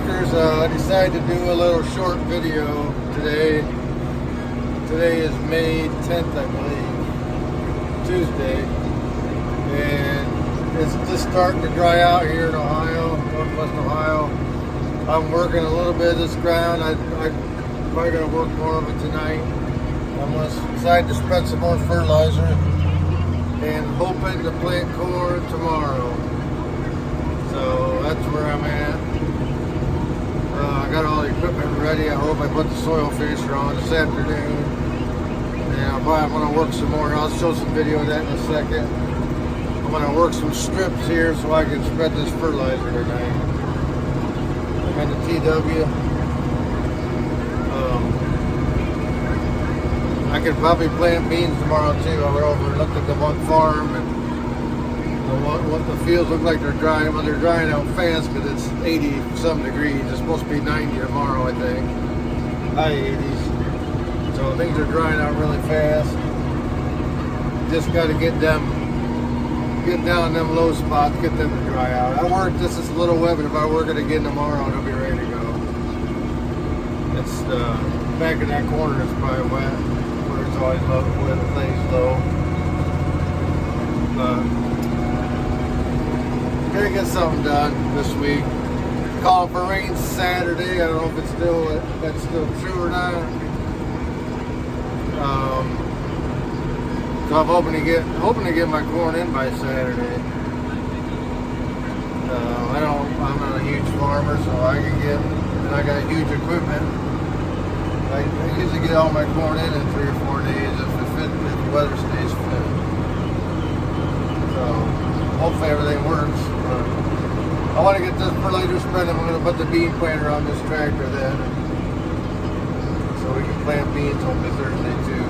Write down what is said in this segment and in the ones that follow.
Makers. I decided to do a little short video today. Today is May 10th, I believe, Tuesday, and it's just starting to dry out here in Ohio, Northwest Ohio. I'm working a little bit of this ground. I'm probably going to work more of it tonight. I'm going to decide to spread some more fertilizer and hoping to plant corn tomorrow. So that's where I'm at. I got all the equipment ready. I hope I put the soil finisher on this afternoon. And I'm going to work some more. I'll show some video of that in a second. I'm going to work some strips here so I can spread this fertilizer tonight. I'm in the TW. I could probably plant beans tomorrow too. I went over and looked at the one farm and what the fields look like they're drying. Well, they're drying out fast because it's 80 some degrees. It's supposed to be 90 tomorrow, I think. High 80s. So things are drying out really fast. Just got to get down in them low spots, get them to dry out. I worked this is a little wet, but if I work it again tomorrow, it'll be ready to go. It's back in that corner. It's probably wet, where it's always low, where the thing's low. Gonna get something done this week. Calling for rain Saturday. I don't know if that's still true or not. So I'm hoping to get my corn in by Saturday. I'm not a huge farmer, so I can get, and I got huge equipment. I usually get all my corn in 3 or 4 days if the weather stays fit. So hopefully everything works. I want to get this fertilizer spread. I'm going to put the bean planter on this tractor then, so we can plant beans hopefully Thursday too.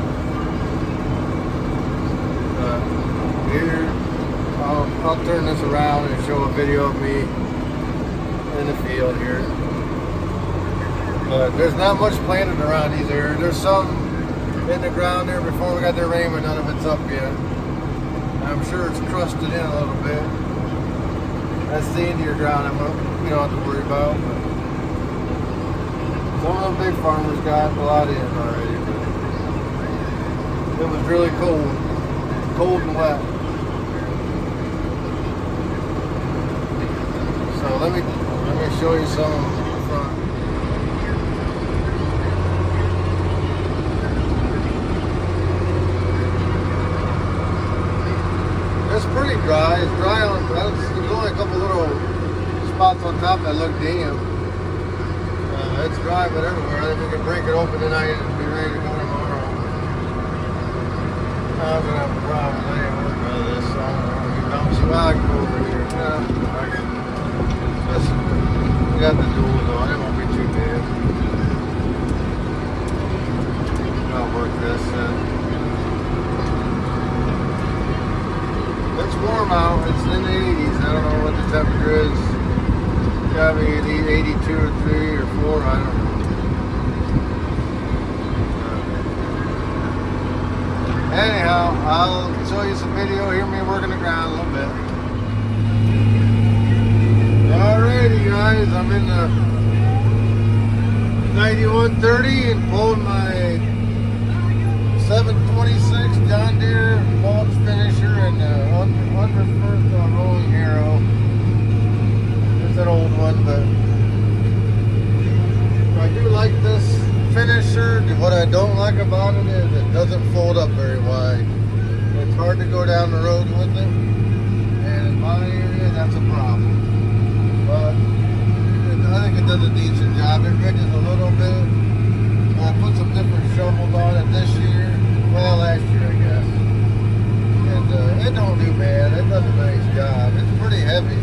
Here, I'll turn this around and show a video of me in the field here. But there's not much planted around these areas. There's some in the ground there before we got the rain, but none of it's up yet. I'm sure it's crusted in a little bit. That's the Indian ground you don't have to worry about. But some of the big farmers got a lot in already. But it was really cold and wet. So let me show you some in the front. It's pretty dry. It's dry on. There's only a couple little spots on top that look damp. It's dry, but everywhere. I think we can break it open tonight and be ready to go tomorrow. I'm gonna have a problem. I ain't working out of this. So I don't know. See, I can go over here. I can. We got the duals on. It won't be too bad. I'll work this. It's warm out. It's in the 80s. I don't know what the temperature is. Got me 82 or 3 or 4. I don't know. Anyhow, I'll show you some video. Hear me working the ground a little bit. Alrighty, guys. I'm in the 9130 and pulling my 726 John Deere mulch finisher and under rolling arrow. It's an old one, but I do like this finisher. What I don't like about it is it doesn't fold up very wide. It's hard to go down the road with it, and in my area that's a problem. But I think it does a decent job. It ridges a little bit. I put some different shovels on it this year. Well, last year, I guess. And it don't do bad. It does a nice job. It's pretty heavy.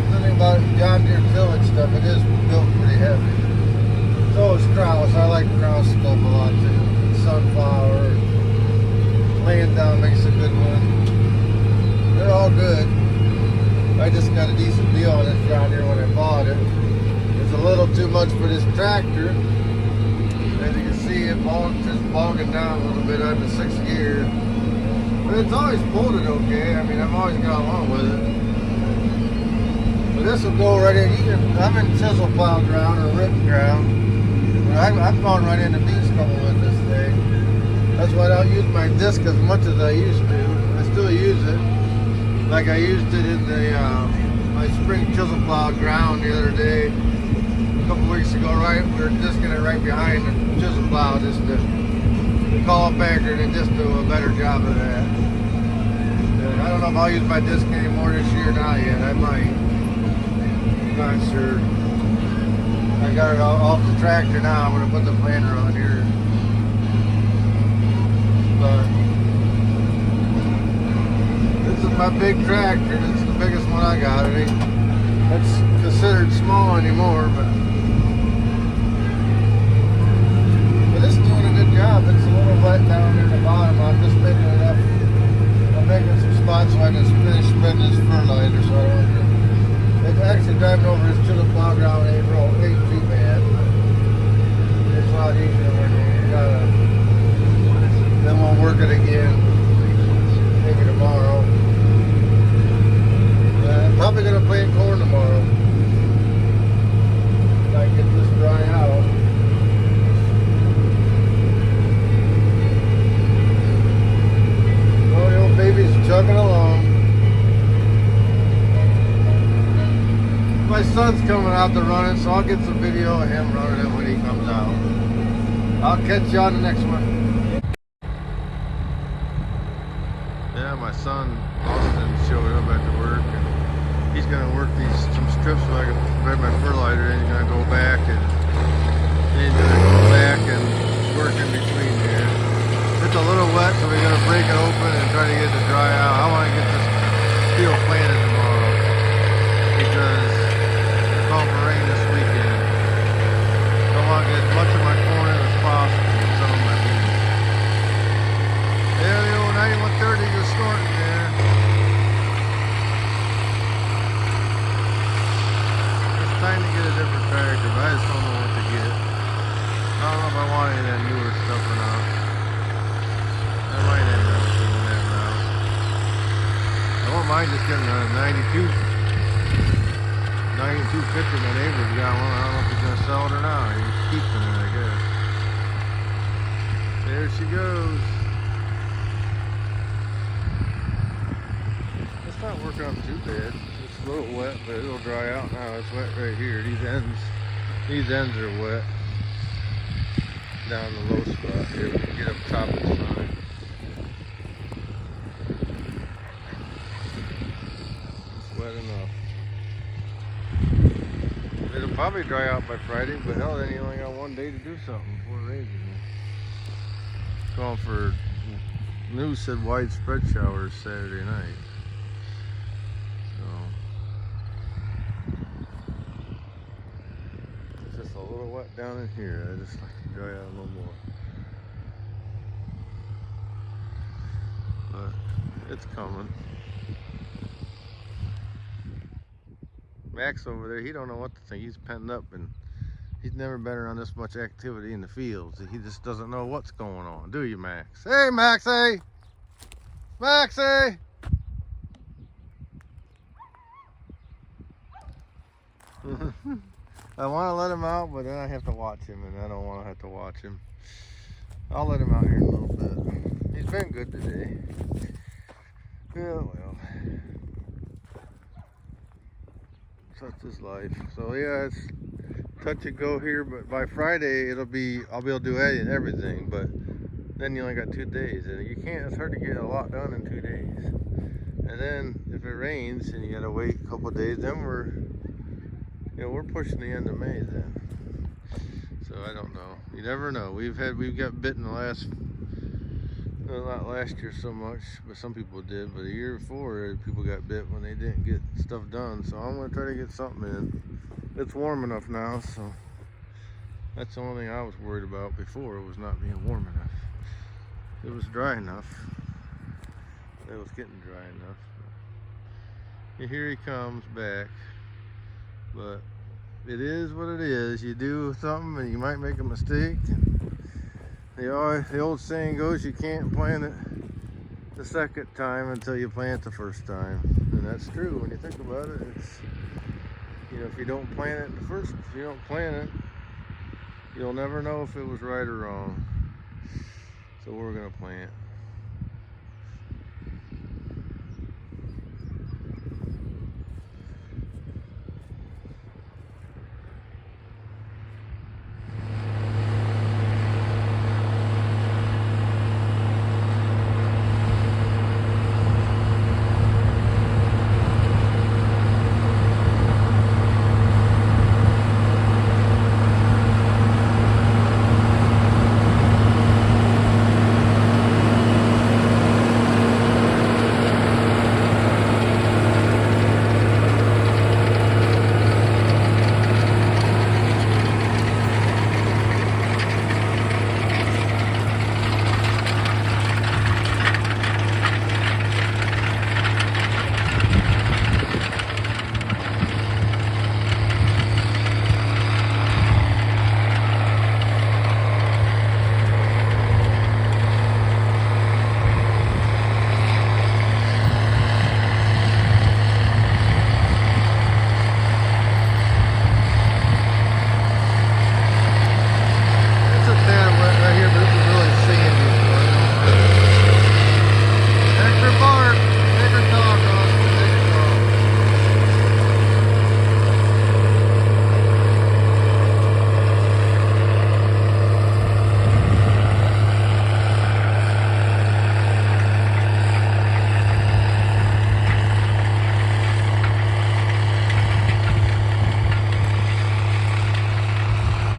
Something about John Deere tillage stuff, it is built pretty heavy. So is Strauss. I like Strauss stuff a lot too. Sunflower. Laying down makes a good one. They're all good. I just got a decent deal on this John Deere when I bought it. It's a little too much for this tractor. As you can see, it's just bogging down a little bit on the 6th gear. But it's always pulled it okay. I mean, I've always got along with it. But this will go right in. I'm in chisel plow ground or rip ground. But I've gone right into beach couple with this thing. That's why I don't use my disc as much as I used to. I still use it. Like I used it in the my spring chisel plow ground the other day. A couple weeks ago, right? We were disking it right behind the chisel plow just to call it backward and just do a better job of that. And I don't know if I'll use my disc anymore this year or not yet. I might. I'm not sure. I got it off the tractor now. I'm going to put the planter on here. But this is my big tractor. This is the biggest one I got. I mean, that's considered small anymore, but it's doing a good job. It's a little wet down in the bottom. I'm just making it up. I'm making some spots so I can finish spreading this fertilizer. So I don't have to. It's actually driving over this chisel plow ground ain't too bad. It's a lot easier when you gotta. Then we'll work it again. Maybe tomorrow. I'm probably gonna plant corn tomorrow. If I get this dry out. Baby's chugging along. My son's coming out to run it, so I'll get some video of him running it when he comes out. I'll catch you on the next one. Yeah, my son Austin showed up after work, and he's gonna work some strips so I can spread my fertilizer. And he's gonna go back and work in between there. It's a little wet, so we're gonna break it open and try to get it to dry out. I want to get this field planted tomorrow because it's calling for rain this weekend. I want to get as much of my corn in as possible with some of my beans. Yeah, the old 9130 is snorting there. It's time to get a different tractor, but I just don't know what to get. I don't know if I want any of that newer stuff or not. I might end up doing that now. I won't mind just getting a 9250. My neighbor's got one. I don't know if he's gonna sell it or not. He's keeping it, I guess. There she goes. It's not working out too bad. It's a little wet, but it'll dry out now. It's wet right here. These ends are wet. Down the low spot here. We can get up top, it's fine. Wet enough. It'll probably dry out by Friday, but hell, then you only got one day to do something before it rains again. Calling for, news said widespread showers Saturday night. So, it's just a little wet down in here. I just like to dry out a little more. But it's coming. Max over there, he don't know what to think. He's penned up and he's never been around this much activity in the fields. He just doesn't know what's going on, do you, Max? Hey, Maxie! Maxie! I want to let him out, but then I have to watch him, and I don't want to have to watch him. I'll let him out here in a little bit. He's been good today. Yeah, well. Such is life. So yeah, it's touch and go here, but by Friday I'll be able to do everything, but then you only got 2 days, and you can't, it's hard to get a lot done in 2 days. And then if it rains and you gotta wait a couple of days, then we're pushing the end of May then. So I don't know. You never know. We've got bitten not last year so much, but some people did. But the year before, people got bit when they didn't get stuff done. So I'm gonna try to get something in. It's warm enough now, so that's the only thing I was worried about before. It was not being warm enough. It was dry enough. It was getting dry enough. And here he comes back. But it is what it is. You do something and you might make a mistake. The old saying goes, you can't plant it the second time until you plant the first time. And that's true when you think about it. You know, if you don't plant it first, if you don't plant it, you'll never know if it was right or wrong. So we're gonna plant.